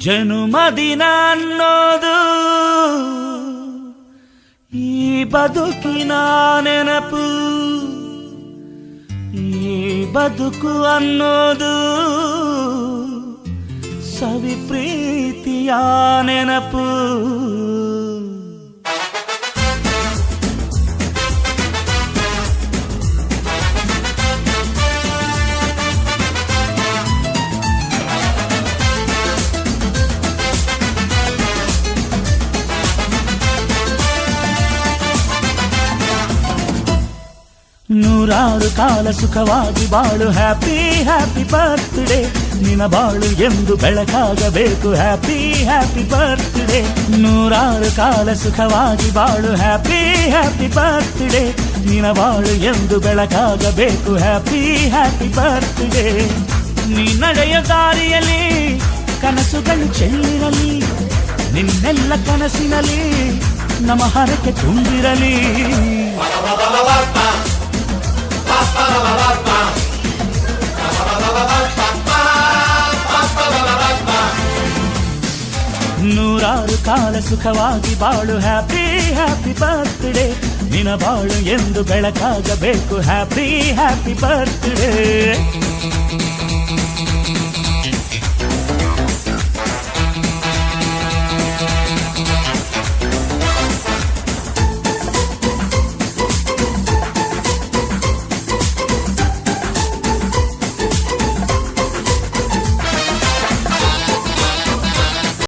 ಜನುಮದಿನ ಅನ್ನೋದು ಈ ಬದುಕಿನ ನೆನಪು, ಈ ಬದುಕು ಅನ್ನೋದು ಸವಿ ಪ್ರೀತಿಯ ನೆನಪು. ನೂರಾರು ಕಾಲ ಸುಖವಾಗಿ ಬಾಳು, ಹ್ಯಾಪಿ ಹ್ಯಾಪಿ ಬರ್ತ್ಡೇ. ನಿನ್ನ ಬಾಳು ಎಂದು ಬೆಳಕಾಗಬೇಕು, ಹ್ಯಾಪಿ ಹ್ಯಾಪಿ ಬರ್ತ್ಡೇ. ನೂರಾರು ಕಾಲ ಸುಖವಾಗಿ ಬಾಳು, ಹ್ಯಾಪಿ ಹ್ಯಾಪಿ ಬರ್ತ್ಡೇ. ನಿನ್ನ ಬಾಳು ಎಂದು ಬೆಳಕಾಗಬೇಕು, ಹ್ಯಾಪಿ ಹ್ಯಾಪಿ ಬರ್ತ್ಡೇ. ನೀ ನಡೆಯ ದಾರಿಯಲ್ಲಿ ಕನಸುಗಳು ಚೆಲ್ಲಿರಲಿ, ನಿನ್ನೆಲ್ಲ ಕನಸಿನಲ್ಲಿ ನಮ್ಮ ಹರಕೆ ತುಂಬಿರಲಿ. ನೂರಾರು ಕಾಲ ಸುಖವಾಗಿ ಬಾಳು, ಹ್ಯಾಪಿ ಹ್ಯಾಪಿ ಬರ್ತ್ಡೇ. ನಿನ್ನ ಬಾಳು ಎಂದು ಬೆಳಕಾಗಬೇಕು, ಹ್ಯಾಪಿ ಹ್ಯಾಪಿ ಬರ್ತ್ಡೇ.